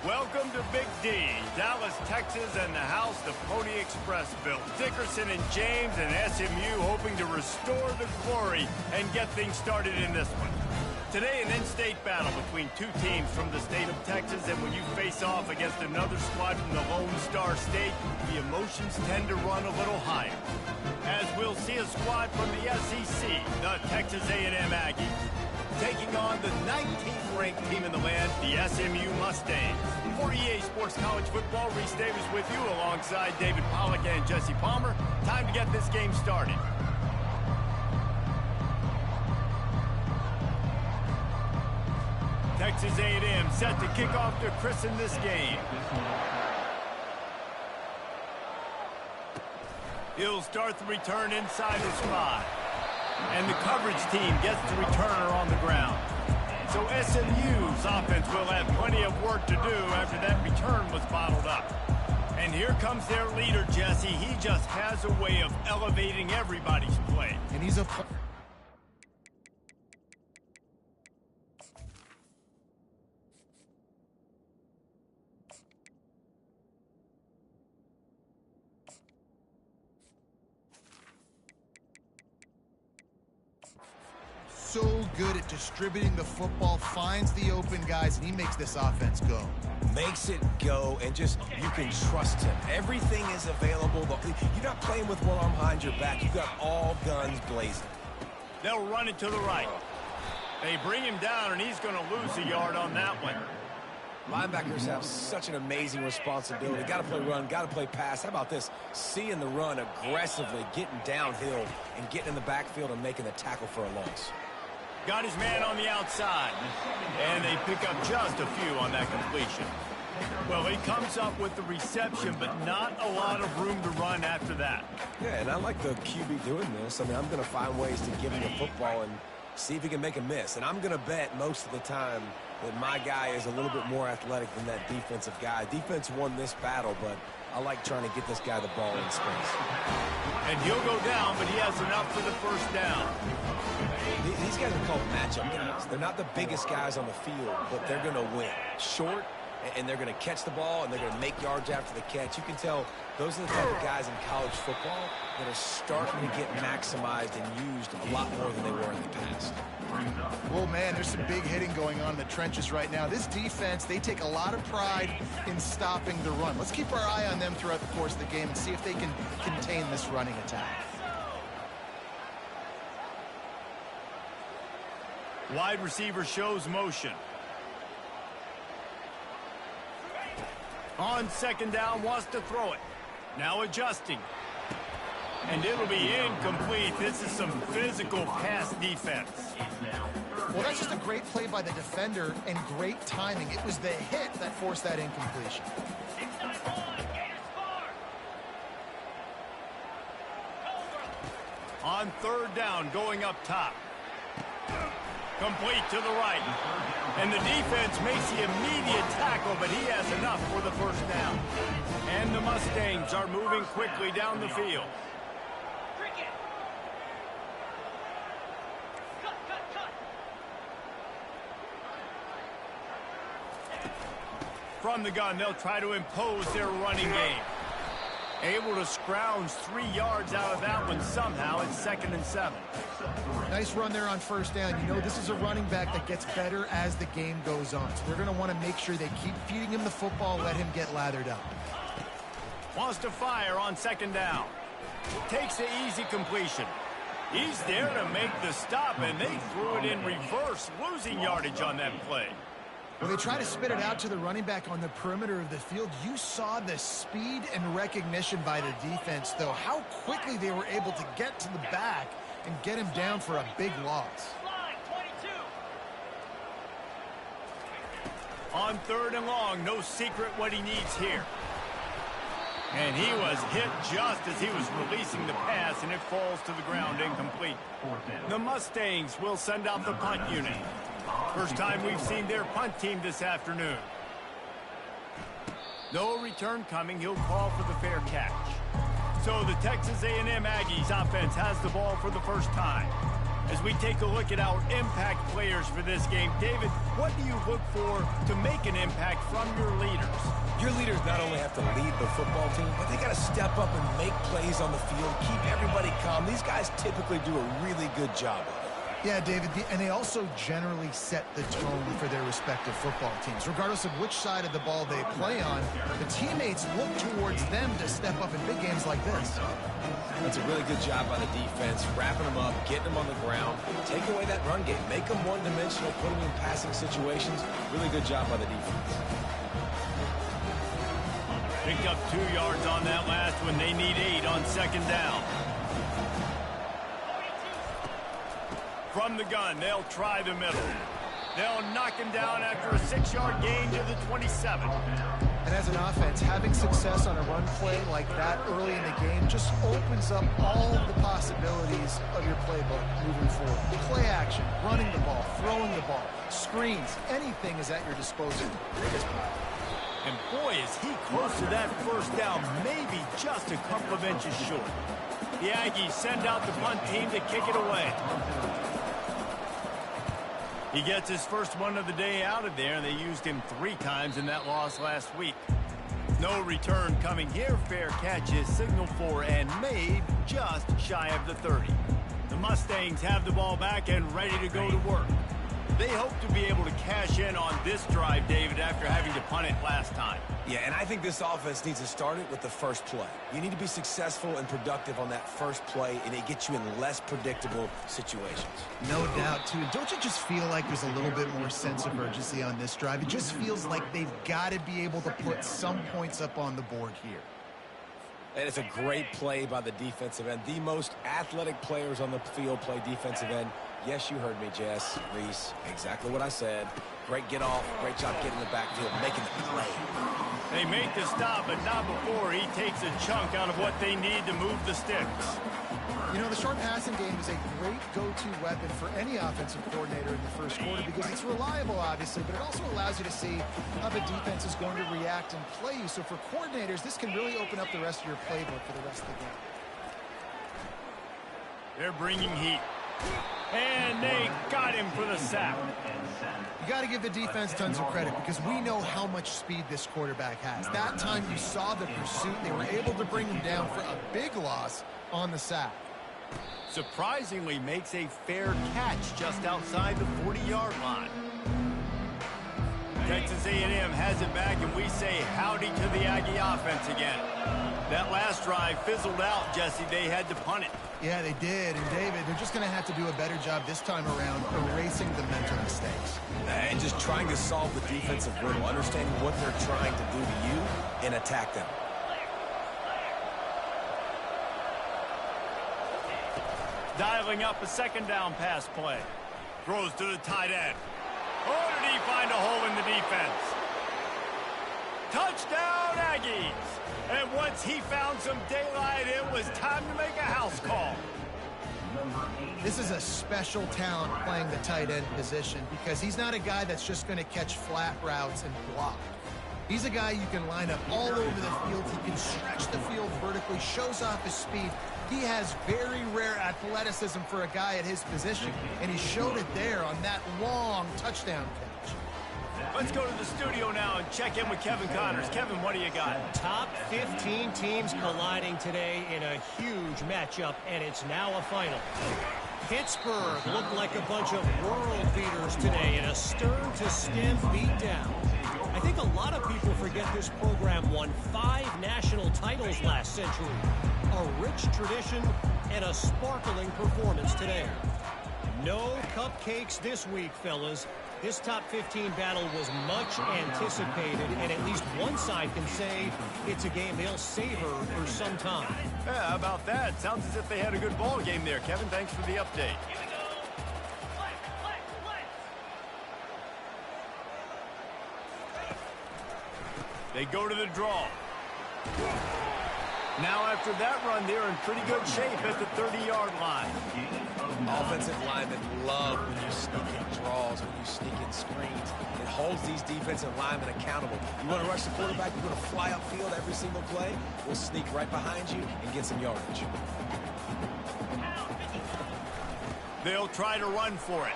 Welcome to Big D, Dallas, Texas, and the house the Pony Express built. Dickerson and James and SMU hoping to restore the glory and get things started in this one. Today, an in-state battle between two teams from the state of Texas, and when you face off against another squad from the Lone Star State, the emotions tend to run a little higher. As we'll see a squad from the SEC, the Texas A&M Aggies, taking on the 19th ranked team in the land, the SMU Mustangs. For EA Sports College Football, Reese Davis with you alongside David Pollack and Jesse Palmer. Time to get this game started. Texas A&M set to kick off to christen this game. He'll start the return inside his 5. And the coverage team gets the returner on the ground. So SMU's offense will have plenty of work to do after that return was bottled up. And here comes their leader, Jesse. He just has a way of elevating everybody's play. And he's a... so good at distributing the football, finds the open guys, and he makes this offense go. Makes it go, and just, you can trust him. Everything is available. You're not playing with one arm behind your back. You got all guns blazing. They'll run it to the right. They bring him down, and he's going to lose a yard on that one. Linebackers have such an amazing responsibility. Got to play run, got to play pass. How about this? Seeing the run aggressively, getting downhill, and getting in the backfield and making the tackle for a loss. Got his man on the outside, and they pick up just a few on that completion. Well, he comes up with the reception, but not a lot of room to run after that. Yeah, and I like the QB doing this. I mean, I'm going to find ways to give him the football and see if he can make a miss. And I'm going to bet most of the time that my guy is a little bit more athletic than that defensive guy. Defense won this battle, but I like trying to get this guy the ball in space. And he'll go down, but he has enough for the first down. These guys are called matchup guys. They're not the biggest guys on the field, but they're going to win. Short, and they're going to catch the ball, and they're going to make yards after the catch. You can tell those are the type of guys in college football that are starting to get maximized and used a lot more than they were in the past. Well, man, there's some big hitting going on in the trenches right now. This defense, they take a lot of pride in stopping the run. Let's keep our eye on them throughout the course of the game and see if they can contain this running attack. Wide receiver shows motion. On second down, wants to throw it. Now adjusting. And it'll be incomplete. This is some physical pass defense. Well, that's just a great play by the defender and great timing. It was the hit that forced that incompletion. On third down, going up top. Complete to the right. And the defense makes the immediate tackle, but he has enough for the first down. And the Mustangs are moving quickly down the field. From the gun, they'll try to impose their running game. Able to scrounge 3 yards out of that one somehow. It's 2nd and 7. Nice run there on first down. You know, this is a running back that gets better as the game goes on. So they're going to want to make sure they keep feeding him the football, let him get lathered up. Wants to fire on second down. Takes the easy completion. He's there to make the stop, and they threw it in reverse, losing yardage on that play. When they try to spit it out to the running back on the perimeter of the field, you saw the speed and recognition by the defense, though, how quickly they were able to get to the back and get him down for a big loss. On third and long, no secret what he needs here. And he was hit just as he was releasing the pass, and it falls to the ground incomplete. The Mustangs will send out the punt unit. First time we've seen their punt team this afternoon. No return coming. He'll call for the fair catch. So the Texas A&M Aggies offense has the ball for the first time. As we take a look at our impact players for this game, David, what do you look for to make an impact from your leaders? Your leaders not only have to lead the football team, but they got to step up and make plays on the field, keep everybody calm. These guys typically do a really good job of it. Yeah, David, and they also generally set the tone for their respective football teams. Regardless of which side of the ball they play on, the teammates look towards them to step up in big games like this. That's a really good job by the defense, wrapping them up, getting them on the ground, take away that run game, make them one-dimensional, put them in passing situations. Really good job by the defense. Picked up 2 yards on that last one. They need 8 on second down. From the gun, they'll try the middle. They'll knock him down after a 6-yard gain to the 27. And as an offense, having success on a run play like that early in the game just opens up all of the possibilities of your playbook moving forward. Play action, running the ball, throwing the ball, screens, anything is at your disposal. And boy, is he close to that first down, maybe just a couple of inches short. The Aggies send out the punt team to kick it away. He gets his first one of the day out of there, and they used him 3 times in that loss last week. No return coming here. Fair catch is signaled for and made just shy of the 30. The Mustangs have the ball back and ready to go to work. They hope to be able to cash in on this drive, David, after having to punt it last time. Yeah, and I think this offense needs to start it with the first play. You need to be successful and productive on that first play, and it gets you in less predictable situations. No doubt, too. Don't you just feel like there's a little bit more sense of urgency on this drive? It just feels like they've got to be able to put some points up on the board here. And it's a great play by the defensive end. The most athletic players on the field play defensive end. Yes, you heard me, Jess, Reese. Exactly what I said. Great get off. Great job getting in the backfield, making the play. They make the stop, but not before he takes a chunk out of what they need to move the sticks. You know, the short passing game is a great go-to weapon for any offensive coordinator in the first quarter because it's reliable, obviously, but it also allows you to see how the defense is going to react and play you. So for coordinators, this can really open up the rest of your playbook for the rest of the game. They're bringing heat. And they got him for the sack. You got to give the defense tons of credit because we know how much speed this quarterback has. That time you saw the pursuit. They were able to bring him down for a big loss on the sack. Surprisingly makes a fair catch just outside the 40-yard line. Texas A&M has it back, and we say howdy to the Aggie offense again. That last drive fizzled out, Jesse. They had to punt it. Yeah, they did. And, David, they're just going to have to do a better job this time around erasing the mental mistakes. And just trying to solve the defensive riddle, understanding what they're trying to do to you and attack them. Dialing up a second down pass play. Throws to the tight end. Oh, did he find a hole in the defense? Touchdown, Aggies! And once he found some daylight, it was time to make a house call. This is a special talent playing the tight end position because he's not a guy that's just going to catch flat routes and block. He's a guy you can line up all over the field. He can stretch the field vertically, shows off his speed. He has very rare athleticism for a guy at his position, and he showed it there on that long touchdown catch. Let's go to the studio now and check in with Kevin Connors. Kevin, what do you got? Top 15 teams colliding today in a huge matchup, and it's now a final. Pittsburgh looked like a bunch of world beaters today in a stern-to-stem beatdown. I think a lot of people forget this program won 5 national titles last century. A rich tradition and a sparkling performance today. No cupcakes this week, fellas. This top 15 battle was much anticipated, and at least one side can say it's a game they'll savor for some time. Yeah, how about that? Sounds as if they had a good ball game there, Kevin. Thanks for the update. They go to the draw. Now after that run, they're in pretty good shape at the 30-yard line. Offensive linemen love when you sneak in draws, when you sneak in screens. It holds these defensive linemen accountable. You want to rush the quarterback, you're going to fly upfield every single play. We'll sneak right behind you and get some yardage. They'll try to run for it.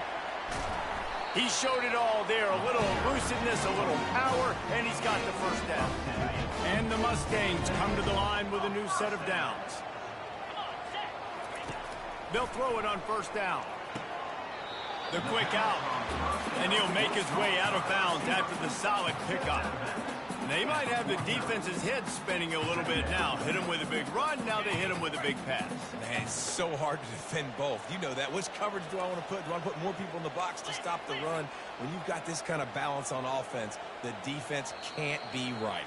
He showed it all there. A little elusiveness, a little power, and he's got the first down. And the Mustangs come to the line with a new set of downs. They'll throw it on first down. The quick out. And he'll make his way out of bounds after the solid pickup. They might have the defense's head spinning a little bit now. Hit him with a big run, now they hit him with a big pass. Man, it's so hard to defend both. You know that. Which coverage do I want to put? Do I want to put more people in the box to stop the run? When you've got this kind of balance on offense, the defense can't be right.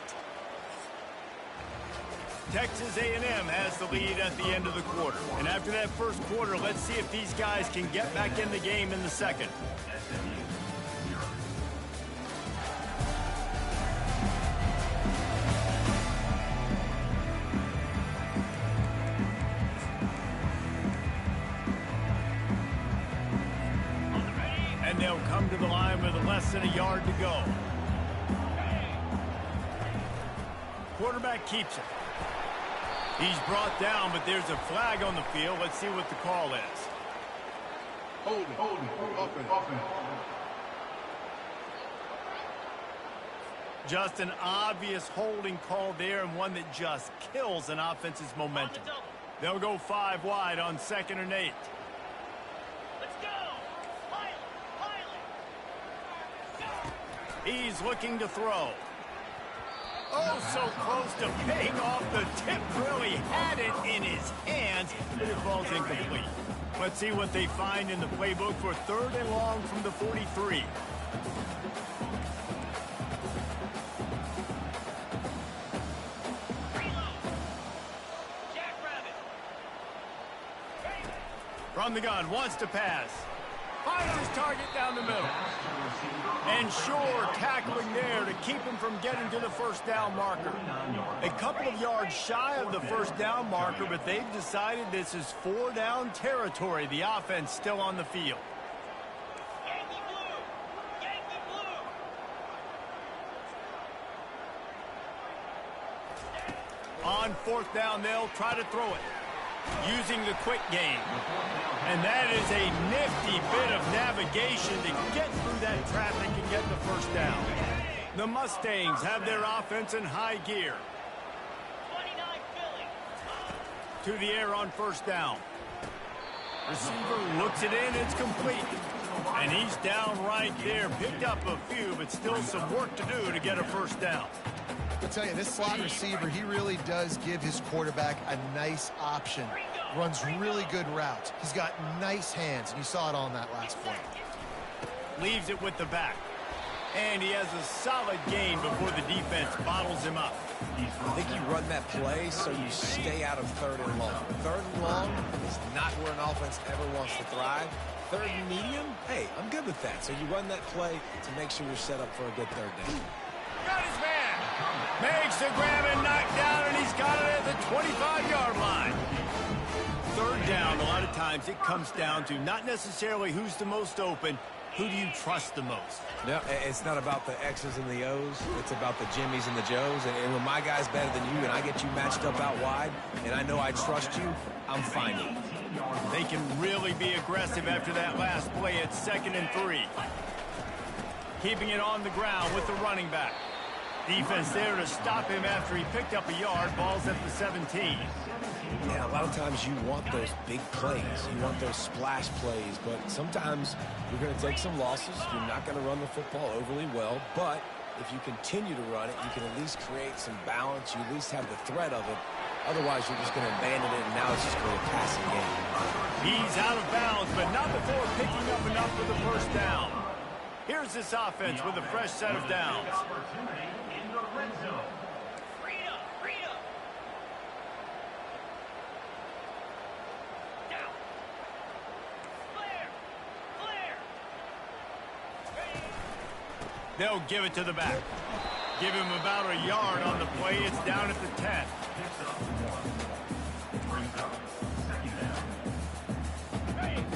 Texas A&M has the lead at the end of the quarter. And after that first quarter, let's see if these guys can get back in the game in the second. And they'll come to the line with less than a yard to go. Quarterback keeps it. He's brought down, but there's a flag on the field. Let's see what the call is. Holding, offense. Just an obvious holding call there, and one that just kills an offense's momentum. They'll go 5 wide on 2nd and 8. Let's go! He's looking to throw. Oh, so close to paying off. The tip really had it in his hands, but it falls incomplete. Let's see what they find in the playbook for 3rd and long from the 43. From the gun, wants to pass. Finds his target down the middle. And Shore tackling there to keep him from getting to the first down marker. A couple of yards shy of the first down marker, but they've decided this is 4-down territory. The offense still on the field. Yankee blue! Yankee blue! On 4th down, they'll try to throw it using the quick game. And that is a nifty bit of navigation to get through that traffic and get the first down. The Mustangs have their offense in high gear. 29 Philly. To the air on first down. Receiver looks it in, it's complete. And he's down right there. Picked up a few, but still some work to do to get a first down. I'll tell you, this slot receiver, he really does give his quarterback a nice option. Runs really good routes. He's got nice hands, and you saw it on that last play. Leaves it with the back. And he has a solid gain before the defense bottles him up. I think you run that play so you stay out of 3rd and long. 3rd and long is not where an offense ever wants to thrive. 3rd and medium, hey, I'm good with that. So you run that play to make sure you're set up for a good 3rd down. Got his man. Makes the grab and knock down, and he's got it at the 25-yard line. 3rd down, a lot of times it comes down to not necessarily who's the most open, who do you trust the most? No, it's not about the X's and the O's. It's about the Jimmies and the Joes. And when my guy's better than you and I get you matched up out wide and I know I trust you, I'm fine with it. They can really be aggressive after that last play at 2nd and 3. Keeping it on the ground with the running back. Defense there to stop him after he picked up a yard. Ball's at the 17. Yeah, a lot of times you want those big plays. You want those splash plays. But sometimes you're going to take some losses. You're not going to run the football overly well. But if you continue to run it, you can at least create some balance. You at least have the threat of it. Otherwise, you're just going to abandon it, and now it's just going to be a passing game. He's out of bounds, but not before picking up enough for the first down. Here's this offense with a fresh set of downs. Freedom! Down! Flare! They'll give it to the back. Give him about a yard on the play. It's down at the 10.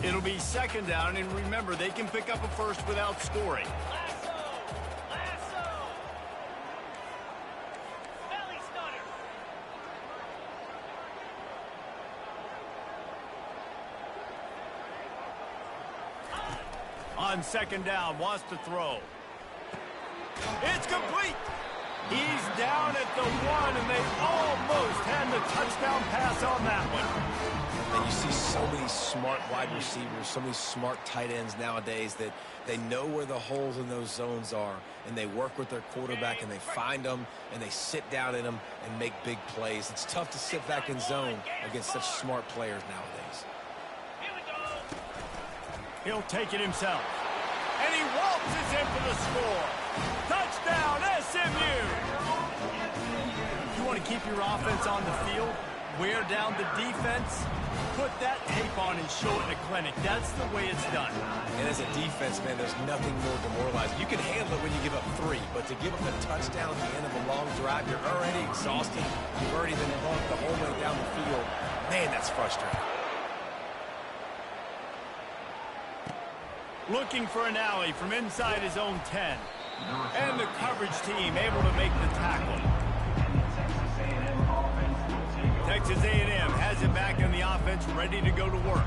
It'll be 2nd down, and remember, they can pick up a first without scoring. Lasso! Belly stunner! On second down, wants to throw. It's complete. He's down at the 1, and they almost had the touchdown pass on that one. And you see so many smart wide receivers, so many smart tight ends nowadays that they know where the holes in those zones are, and they work with their quarterback, and they find them, and they sit down in them and make big plays. It's tough to sit back in zone against such smart players nowadays. Here we go. He'll take it himself. And he waltzes in for the score. Touchdown, SMU! You want to keep your offense on the field, wear down the defense, put that tape on and show it in a clinic. That's the way it's done. And as a defense, man, there's nothing more demoralizing. You can handle it when you give up 3, but to give up a touchdown at the end of a long drive, you're already exhausted. You've already been bumped the whole way down the field. Man, that's frustrating. Looking for an alley from inside his own 10. And the coverage team able to make the tackle. Texas A&M has it back in the offense, ready to go to work.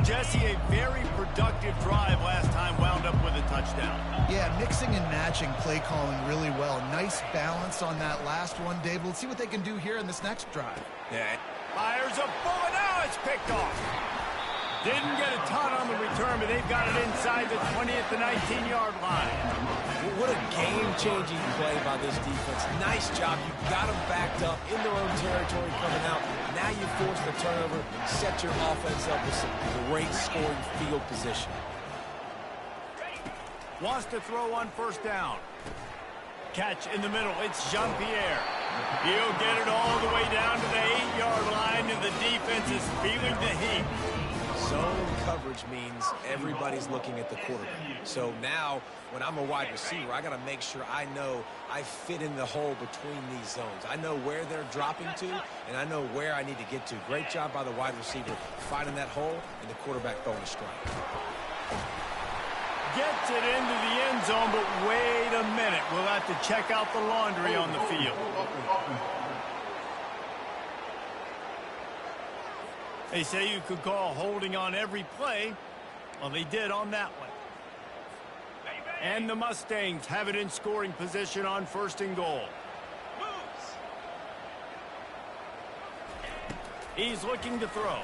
Jesse, a very productive drive last time, wound up with a touchdown. Yeah, mixing and matching play calling really well. Nice balance on that last one, Dave. Let's see what they can do here in this next drive. Yeah. Fires a bullet. Now it's picked off. Didn't get a ton on the return, but they've got it inside the 20 at the 19-yard line. What a game-changing play by this defense. Nice job. You got them backed up in their own territory coming out. Now you force the turnover, set your offense up with some great scoring field position. Wants to throw on first down. Catch in the middle. It's Jean-Pierre. He'll get it all the way down to the 8-yard line, and the defense is feeling the heat. Zone coverage means everybody's looking at the quarterback. So now, when I'm a wide receiver, I got to make sure I know I fit in the hole between these zones. I know where they're dropping to, and I know where I need to get to. Great job by the wide receiver finding that hole, and the quarterback throwing a strike. Gets it into the end zone, but wait a minute. We'll have to check out the laundry on the field. They say you could call holding on every play. Well, they did on that one. And the Mustangs have it in scoring position on first and goal. He's looking to throw.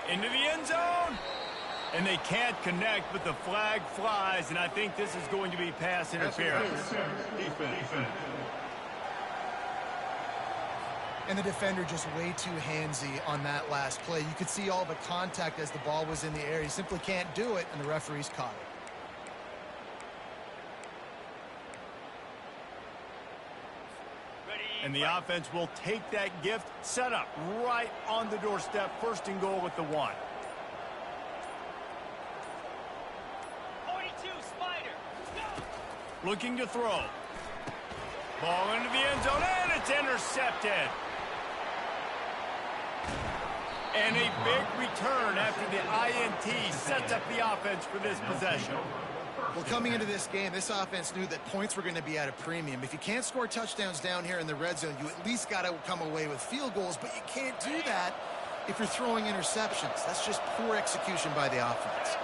Into the end zone. And they can't connect, but the flag flies, and I think this is going to be pass interference. And the defender just way too handsy on that last play. You could see all the contact as the ball was in the air. He simply can't do it, and the referee's caught it. And the offense will take that gift, set up right on the doorstep, first and goal with the 1. 42, Spider. Go. Looking to throw. Ball into the end zone, and it's intercepted. And a big return after the INT sets up the offense for this possession. Well, coming into this game, this offense knew that points were going to be at a premium. If you can't score touchdowns down here in the red zone, you at least got to come away with field goals, but you can't do that if you're throwing interceptions. That's just poor execution by the offense.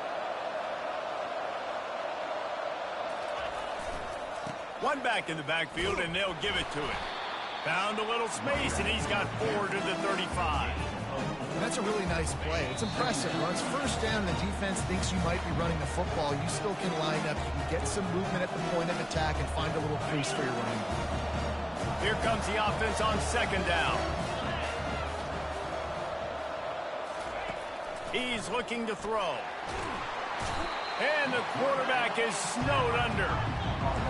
One back in the backfield, and they'll give it to him. Found a little space, and he's got 4 to the 35. And that's a really nice play. It's impressive. When it's first down and the defense thinks you might be running the football, you still can line up. You can get some movement at the point of attack and find a little crease for your running back. Here comes the offense on second down. He's looking to throw. And the quarterback is snowed under.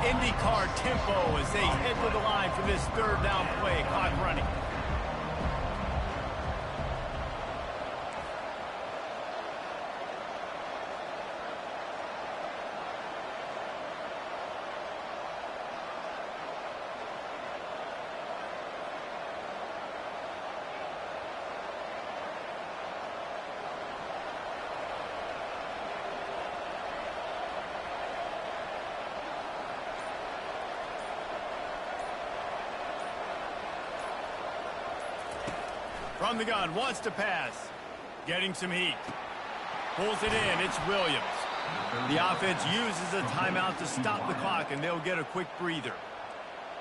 IndyCar tempo as they head to the line for this third down play. Clock running. From the gun, wants to pass. Getting some heat. Pulls it in, it's Williams. The offense uses a timeout to stop the clock, and they'll get a quick breather.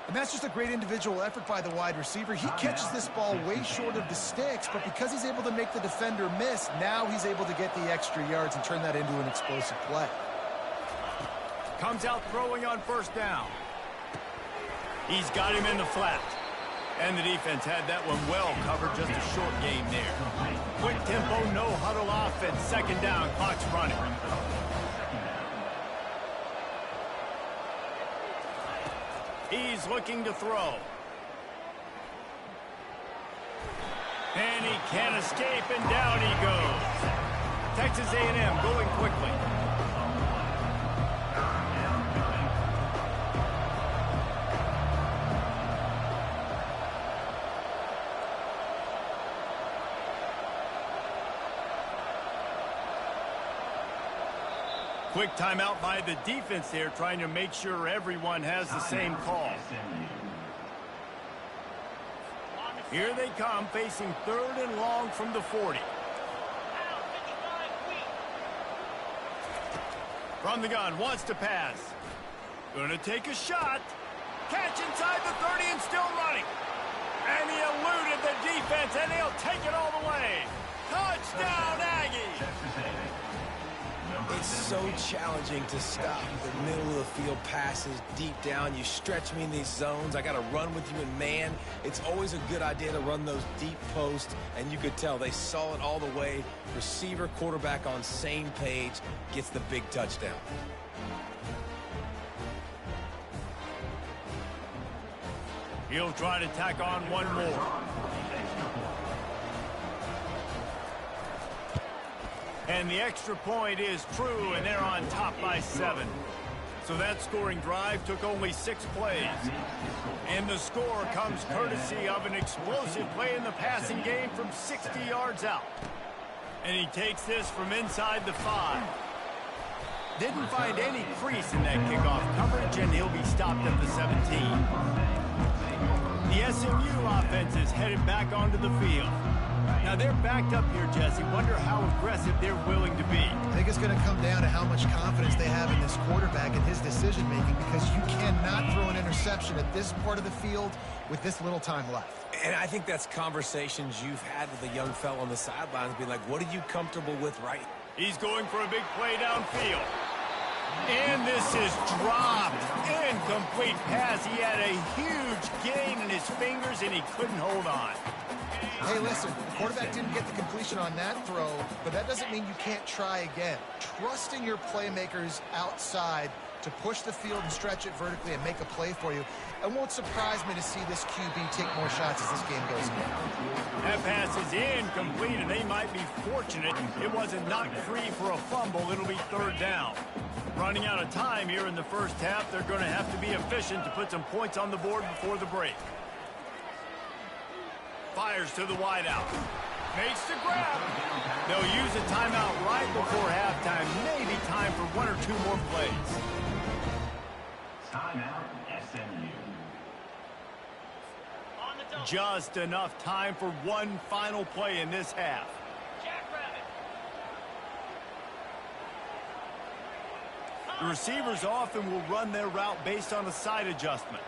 And that's just a great individual effort by the wide receiver. He catches this ball way short of the sticks, but because he's able to make the defender miss, now he's able to get the extra yards and turn that into an explosive play. Comes out throwing on first down. He's got him in the flat. And the defense had that one well covered, just a short game there. Quick tempo, no huddle offense. Second down, clock's running. He's looking to throw. And he can't escape, and down he goes. Texas A&M going quickly. Quick timeout by the defense there, trying to make sure everyone has the same call. Here they come, facing third and long from the 40. From the gun, wants to pass. Gonna take a shot. Catch inside the 30 and still running. And he eluded the defense, and he'll take it all the way. Touchdown, Aggies! It's so challenging to stop the middle of the field passes deep down. You stretch me in these zones. I got to run with you in man. It's always a good idea to run those deep posts, and you could tell they saw it all the way. Receiver, quarterback on same page, gets the big touchdown. He'll try to tack on one more. And the extra point is true, and they're on top by 7. So that scoring drive took only 6 plays. And the score comes courtesy of an explosive play in the passing game from 60 yards out. And he takes this from inside the 5. Didn't find any crease in that kickoff coverage, and he'll be stopped at the 17. The SMU offense is headed back onto the field. Now they're backed up here, Jesse. Wonder how aggressive they're willing to be. I think it's going to come down to how much confidence they have in this quarterback and his decision-making, because you cannot throw an interception at this part of the field with this little time left. And I think that's conversations you've had with a young fellow on the sidelines, being like, what are you comfortable with right? He's going for a big play downfield. And this is dropped. Incomplete pass. He had a huge gain in his fingers, and he couldn't hold on. Hey, listen, the quarterback didn't get the completion on that throw, but that doesn't mean you can't try again. Trusting your playmakers outside to push the field and stretch it vertically and make a play for you. It won't surprise me to see this QB take more shots as this game goes on. That pass is incomplete, and they might be fortunate it wasn't knocked free for a fumble. It'll be third down. Running out of time here in the first half, they're going to have to be efficient to put some points on the board before the break. Fires to the wideout. Makes the grab. They'll use a timeout right before halftime. Maybe time for 1 or 2 more plays. Timeout, SMU. Just enough time for one final play in this half. The receivers often will run their route based on a side adjustment.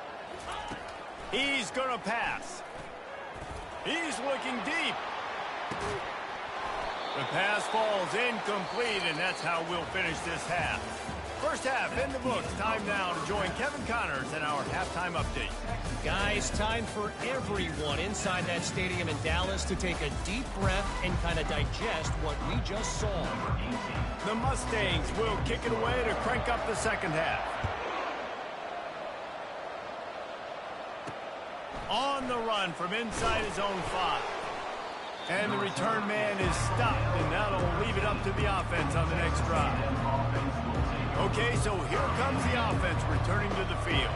He's going to pass. He's looking deep. The pass falls incomplete, and that's how we'll finish this half. First half in the books. Time now to join Kevin Connors in our halftime update. Guys, time for everyone inside that stadium in Dallas to take a deep breath and kind of digest what we just saw. The Mustangs will kick it away to crank up the second half. On the run from inside his own 5. And the return man is stopped, and that'll leave it up to the offense on the next drive. Okay, so here comes the offense returning to the field.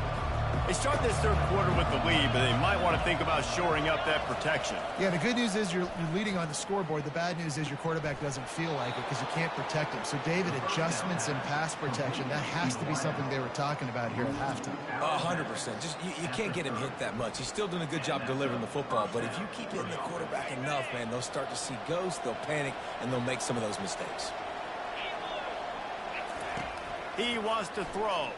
They start this third quarter with the lead, but they might want to think about shoring up that protection. Yeah, the good news is you're leading on the scoreboard. The bad news is your quarterback doesn't feel like it because you can't protect him. So, David, adjustments in pass protection, that has to be something they were talking about here at halftime. 100%. Just you can't get him hit that much. He's still doing a good job delivering the football, but if you keep hitting the quarterback enough, man, they'll start to see ghosts, they'll panic, and they'll make some of those mistakes. He wants to throw.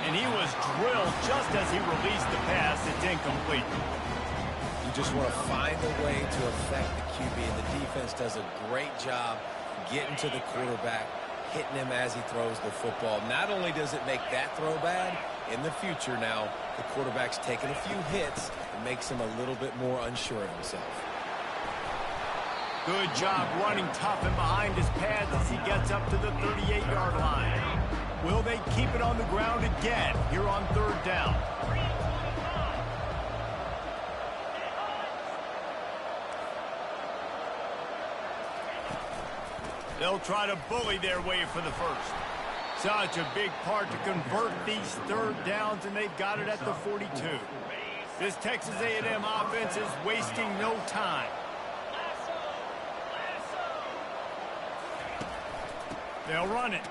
And he was drilled just as he released the pass. It's incomplete. You just want to find a way to affect the QB, and the defense does a great job getting to the quarterback, hitting him as he throws the football. Not only does it make that throw bad, in the future now, the quarterback's taking a few hits and makes him a little bit more unsure of himself. Good job running tough and behind his pads as he gets up to the 38-yard line. Will they keep it on the ground again here on third down? They'll try to bully their way for the first. Such a big part to convert these third downs, and they've got it at the 42. This Texas A&M offense is wasting no time. They'll run it.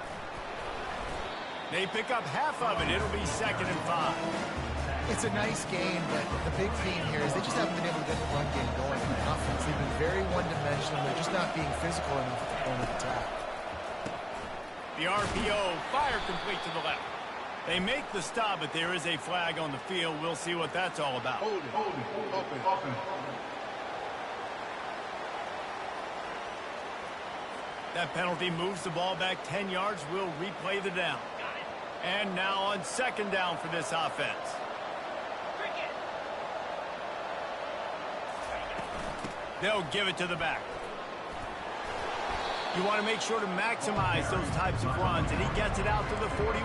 They pick up half of it. It'll be 2nd and 5. It's a nice game, but the big theme here is they just haven't been able to get the run game going in the offense. They've been very one-dimensional. They're just not being physical enough at the point of attack. The RPO, fire complete to the left. They make the stop, but there is a flag on the field. We'll see what that's all about. Hold it, open. That penalty moves the ball back 10 yards. We'll replay the down. And now on 2nd down for this offense. They'll give it to the back. You want to make sure to maximize those types of runs, and he gets it out to the 41.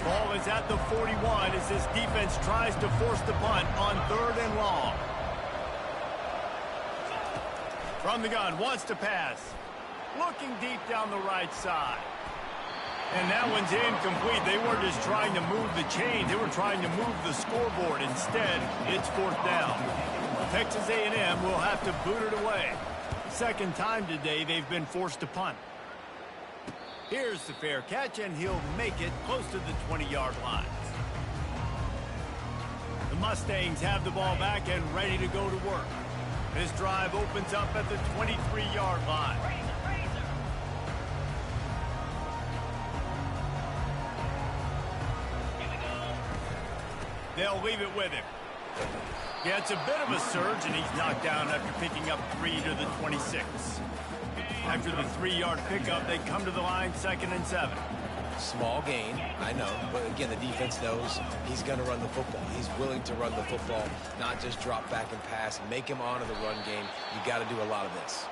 Ball is at the 41 as this defense tries to force the punt on 3rd and long. From the gun, wants to pass. Looking deep down the right side. And that one's incomplete. They weren't just trying to move the chain. They were trying to move the scoreboard. Instead, it's 4th down. Texas A&M will have to boot it away. Second time today they've been forced to punt. Here's the fair catch, and he'll make it close to the 20-yard line. The Mustangs have the ball back and ready to go to work. This drive opens up at the 23-yard line. They'll leave it with him. Yeah, it's a bit of a surge, and he's knocked down after picking up 3 to the 26. After the 3-yard pickup, they come to the line 2nd and 7. Small gain, I know, but again, the defense knows he's going to run the football. He's willing to run the football, not just drop back and pass, make him honor the run game. You got to do a lot of this.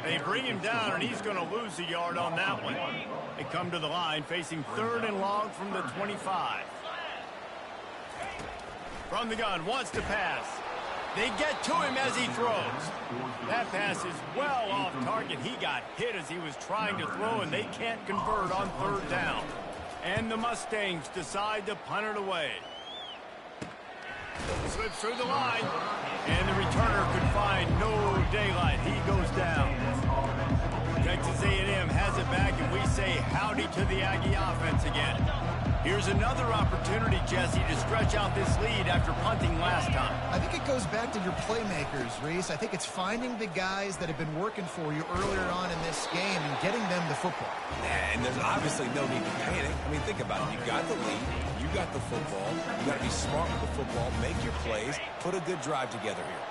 They bring him down, and he's going to lose a yard on that one. They come to the line facing 3rd and long from the 25. From the gun, wants to pass. They get to him as he throws. That pass is well off target. He got hit as he was trying to throw, and they can't convert on 3rd down. And the Mustangs decide to punt it away. Slips through the line, and the returner could find no daylight. He goes down. Texas A&M has it back, and we say howdy to the Aggie offense again. Here's another opportunity, Jesse, to stretch out this lead after punting last time. I think it goes back to your playmakers, Reese. I think it's finding the guys that have been working for you earlier on in this game and getting them the football. And there's obviously no need to panic. I mean, think about it. You got the lead. You got the football. You got to be smart with the football. Make your plays. Put a good drive together here.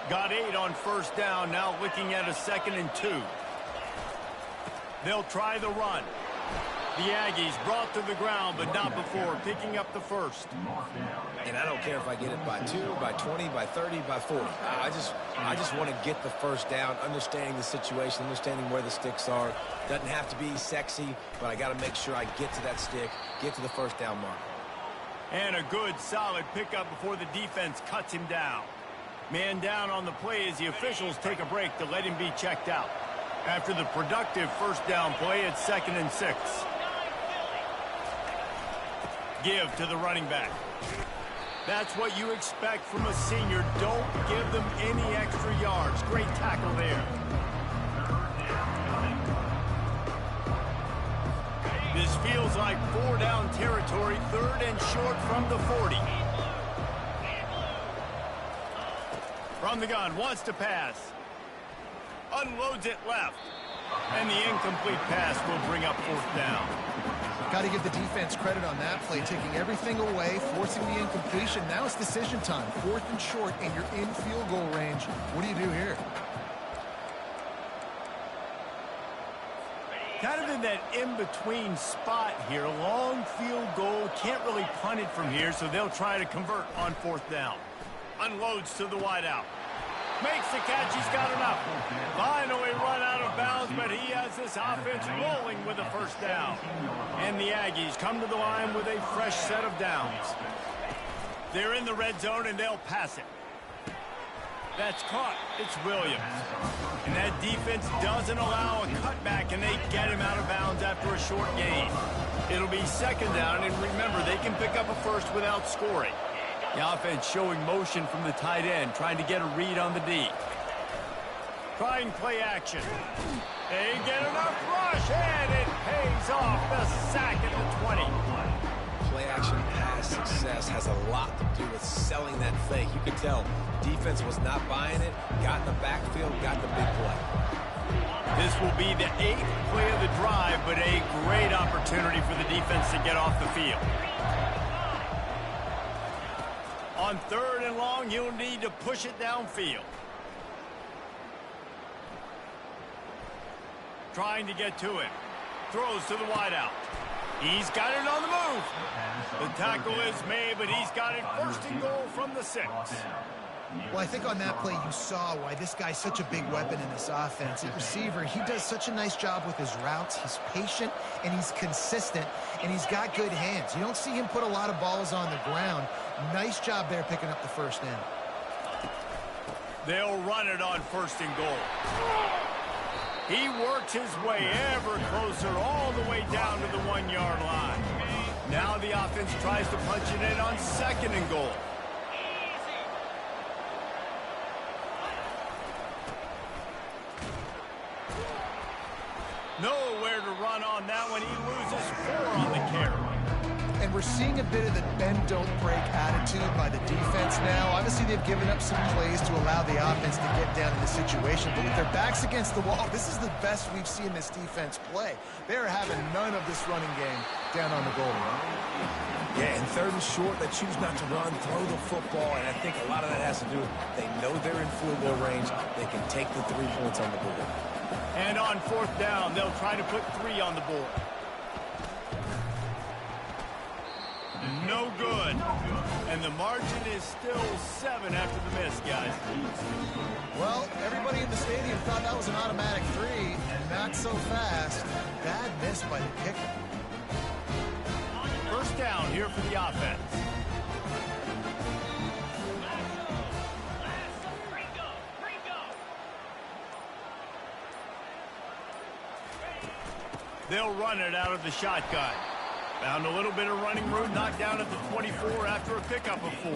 Got 8 on 1st down. Now looking at a 2nd and 2. They'll try the run. The Aggies brought to the ground, but not before picking up the first. And I don't care if I get it by 2, by 20, by 30, by 40. I just want to get the first down, understanding the situation, understanding where the sticks are. Doesn't have to be sexy, but I got to make sure I get to that stick, get to the first down mark. And a good, solid pickup before the defense cuts him down. Man down on the play as the officials take a break to let him be checked out. After the productive 1st down play, it's 2nd and 6. Give to the running back. That's what you expect from a senior. Don't give them any extra yards. Great tackle there. This feels like 4-down territory, 3rd and short from the 40. From the gun, wants to pass. Unloads it left. And the incomplete pass will bring up fourth down. Got to give the defense credit on that play, taking everything away, forcing the incompletion. Now it's decision time. 4th and short, and you're in field goal range. What do you do here? Kind of in that in-between spot here. Long field goal. Can't really punt it from here, so they'll try to convert on 4th down. Unloads to the wideout. Makes the catch. He's got enough. Finally run out of bounds, but he has this offense rolling with a first down. And the Aggies come to the line with a fresh set of downs. They're in the red zone, and they'll pass it. That's caught. It's Williams. And that defense doesn't allow a cutback, and they get him out of bounds after a short gain. It'll be 2nd down, and remember, they can pick up a first without scoring. The offense showing motion from the tight end, trying to get a read on the D. Trying play action. They get enough rush, and it pays off. The sack at the 20. Play action pass success has a lot to do with selling that fake. You can tell defense was not buying it, got in the backfield, got the big play. This will be the 8th play of the drive, but a great opportunity for the defense to get off the field. On 3rd and long, he'll need to push it downfield. Trying to get to it. Throws to the wideout. He's got it on the move. The tackle is made, but he's got it 1st and goal from the 6. Well, I think on that play you saw why this guy's such a big weapon in this offense. At receiver, he does such a nice job with his routes. He's patient, and he's consistent, and he's got good hands. You don't see him put a lot of balls on the ground. Nice job there picking up the first down. They'll run it on 1st and goal. He works his way ever closer all the way down to the 1-yard line. Now the offense tries to punch it in on 2nd and goal. Nowhere to run on that one. He loses 4 on the carry. And we're seeing a bit of the bend-don't-break attitude by the defense now. Obviously, they've given up some plays to allow the offense to get down in the situation. But with their backs against the wall, this is the best we've seen this defense play. They're having none of this running game down on the goal line. Yeah, and 3rd and short, they choose not to run, throw the football, and I think a lot of that has to do with they know they're in field goal range. They can take the 3 points on the board. And on 4th down, they'll try to put 3 on the board. No good. And the margin is still 7 after the miss, guys. Well, everybody in the stadium thought that was an automatic 3, and not so fast. Bad miss by the kicker. 1st down here for the offense. They'll run it out of the shotgun. Found a little bit of running room, knocked down at the 24 after a pickup of 4.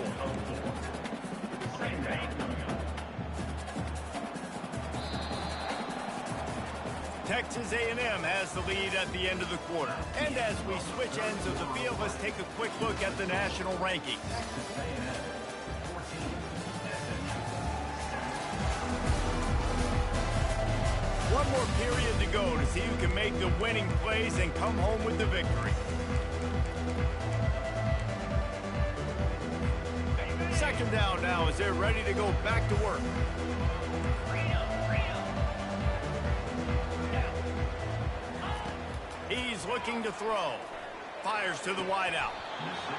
Texas A&M has the lead at the end of the quarter. And as we switch ends of the field, let's take a quick look at the national rankings. One more period to go to see who can make the winning plays and come home with the victory. 2nd down now as they're ready to go back to work. He's looking to throw. Fires to the wideout.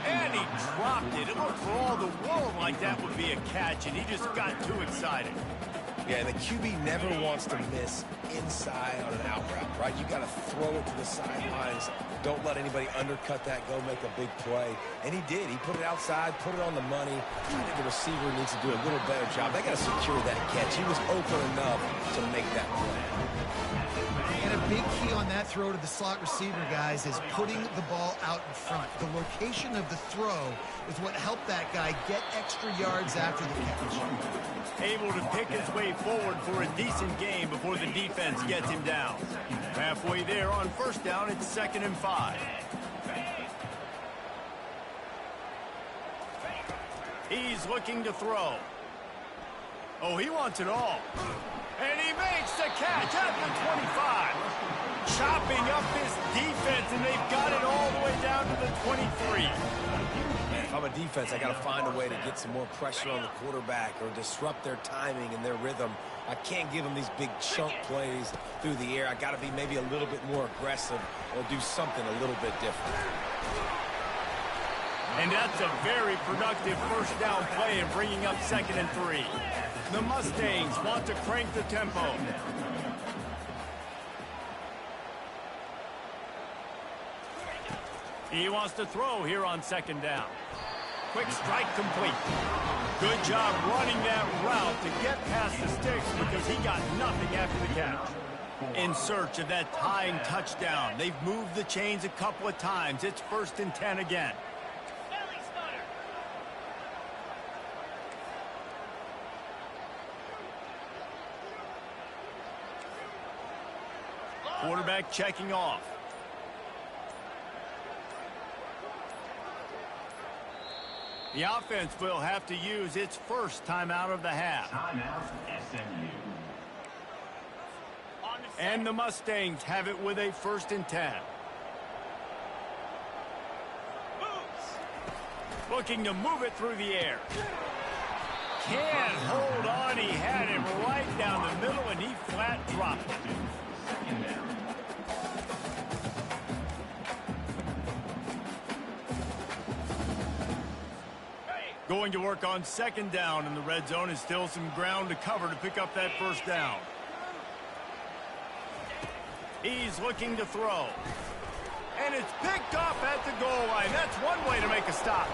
And he dropped it. It looked for all the world like that would be a catch, and he just got too excited. Yeah, the QB never wants to miss inside on an out route, right? You got to throw it to the sidelines. Don't let anybody undercut that, go make a big play. And he did. He put it outside, put it on the money. I think the receiver needs to do a little better job. They got to secure that catch. He was open enough to make that play. And a big key on that throw to the slot receiver, guys, is putting the ball out in front. The location of the throw is what helped that guy get extra yards after the catch. Able to pick his way forward for a decent game before the defense gets him down. Halfway there on 1st down, it's 2nd and 5. He's looking to throw. Oh, he wants it all. And he makes the catch at the 25. Chopping up this defense, and they've got it all the way down to the 23. If I'm a defense, I got to find a way to get some more pressure on the quarterback or disrupt their timing and their rhythm. I can't give them these big chunk plays through the air. I got to be maybe a little bit more aggressive or do something a little bit different. And that's a very productive first down play and bringing up 2nd and 3. The Mustangs want to crank the tempo. He wants to throw here on 2nd down. Quick strike complete. Good job running that route to get past the sticks because he got nothing after the catch. In search of that tying touchdown. They've moved the chains a couple of times. It's 1st and 10 again. Belly stutter. Quarterback checking off. The offense will have to use its first timeout of the half. Timeout, SMU. And the Mustangs have it with a 1st and 10. Looking to move it through the air. Can't hold on. He had him right down the middle, and he flat dropped it. Second down. Going to work on 2nd down in the red zone, and still some ground to cover to pick up that 1st down. He's looking to throw. And it's picked off at the goal line. That's one way to make a stop.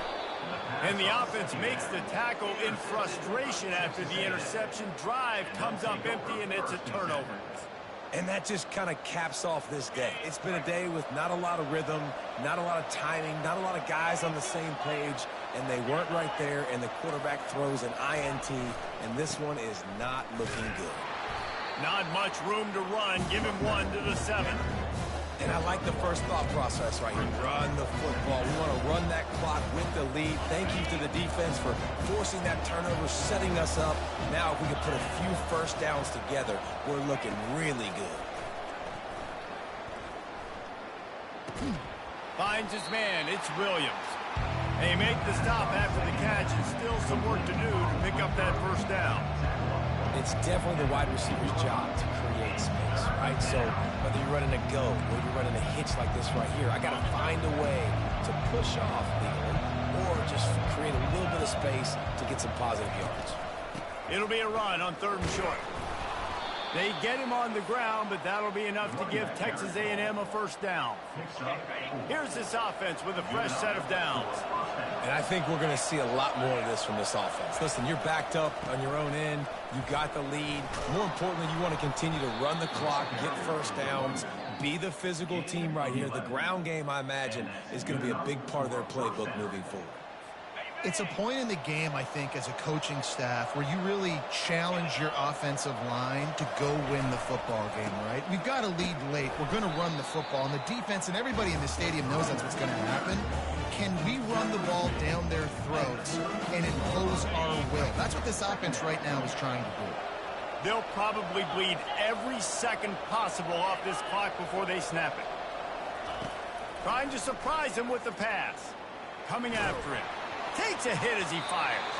And the offense makes the tackle in frustration after the interception. Drive comes up empty, and it's a turnover. And that just kind of caps off this day. It's been a day with not a lot of rhythm, not a lot of timing, not a lot of guys on the same page, and they weren't right there, and the quarterback throws an INT, and this one is not looking good. Not much room to run. Give him 1 to the 7. And I like the first thought process right here. Run the football. We want to run that clock with the lead. Thank you to the defense for forcing that turnover, setting us up. Now if we can put a few first downs together, we're looking really good. Finds his man. It's Williams. They make the stop after the catch, and still some work to do to pick up that 1st down. It's definitely the wide receiver's job to create space, right? So whether you're running a go or you're running a hitch like this right here, I got to find a way to push off Leland or just create a little bit of space to get some positive yards. It'll be a run on 3rd and short. They get him on the ground, but that'll be enough to give Texas A&M a 1st down. Here's this offense with a fresh set of downs. And I think we're going to see a lot more of this from this offense. Listen, you're backed up on your own end. You got the lead. More importantly, you want to continue to run the clock, get first downs, be the physical team right here. The ground game, I imagine, is going to be a big part of their playbook moving forward. It's a point in the game, I think, as a coaching staff where you really challenge your offensive line to go win the football game, right? We've got to lead late. We're going to run the football. And the defense and everybody in the stadium knows that's what's going to happen. Can we run the ball down their throats and impose our will? That's what this offense right now is trying to do. They'll probably bleed every second possible off this clock before they snap it. Trying to surprise him with the pass. Coming after him. Takes a hit as he fires.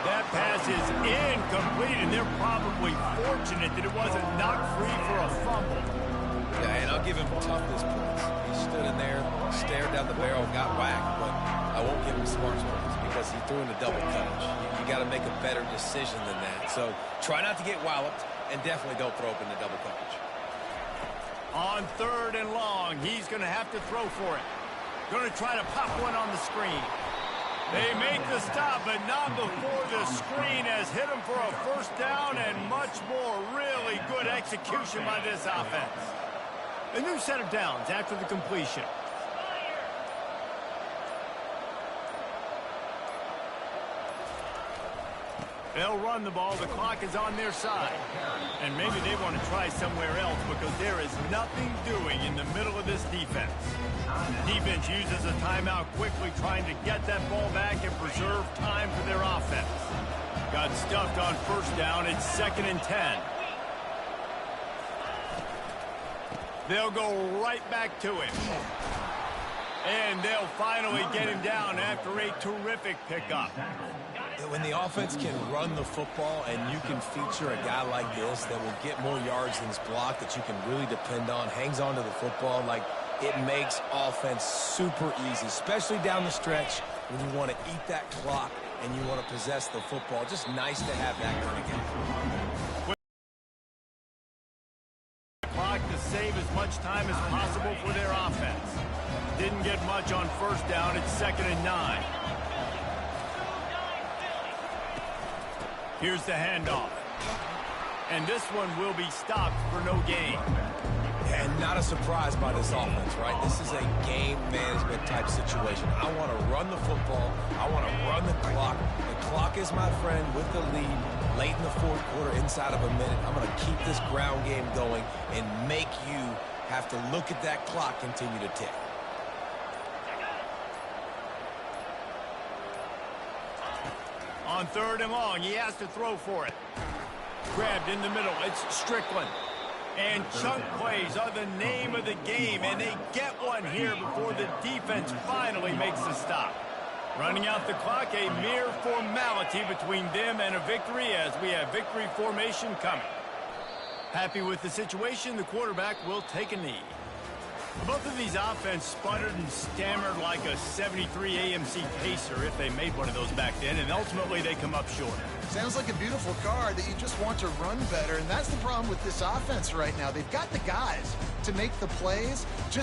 That pass is incomplete, and they're probably fortunate that it wasn't knocked free for a fumble. Yeah, and I'll give him toughness points. He stood in there, stared down the barrel, got whacked, but I won't give him smarts points because he threw into double coverage. You got to make a better decision than that. So try not to get walloped, and definitely don't throw up into double coverage. On 3rd and long, he's going to have to throw for it. Going to try to pop one on the screen. They make the stop, but not before the screen has hit him for a 1st down, and much more really good execution by this offense. A new set of downs after the completion. They'll run the ball. The clock is on their side. And maybe they want to try somewhere else because there is nothing doing in the middle of this defense. Defense uses a timeout quickly, trying to get that ball back and preserve time for their offense. Got stuffed on 1st down. It's 2nd and 10. They'll go right back to him. And they'll finally get him down after a terrific pickup. When the offense can run the football and you can feature a guy like this that will get more yards than his block, that you can really depend on, hangs on to the football, like it makes offense super easy, especially down the stretch when you want to eat that clock and you want to possess the football. Just nice to have that kind of game. Clock to save as much time as possible for their offense. Didn't get much on first down. It's 2nd and 9. Here's the handoff. And this one will be stopped for no gain. And not a surprise by this offense, right? This is a game management type situation. I want to run the football. I want to run the clock. The clock is my friend with the lead late in the fourth quarter, inside of a minute. I'm going to keep this ground game going and make you have to look at that clock continue to tick. On 3rd and long, he has to throw for it. Grabbed in the middle, it's Strickland. And chunk plays are the name of the game, and they get one here before the defense finally makes the stop. Running out the clock, a mere formality between them and a victory as we have victory formation coming. Happy with the situation, the quarterback will take a knee. Both of these offense sputtered and stammered like a 73 AMC Pacer if they made one of those back then, and ultimately they come up short. Sounds like a beautiful car that you just want to run better, and that's the problem with this offense right now. They've got the guys to make the plays, just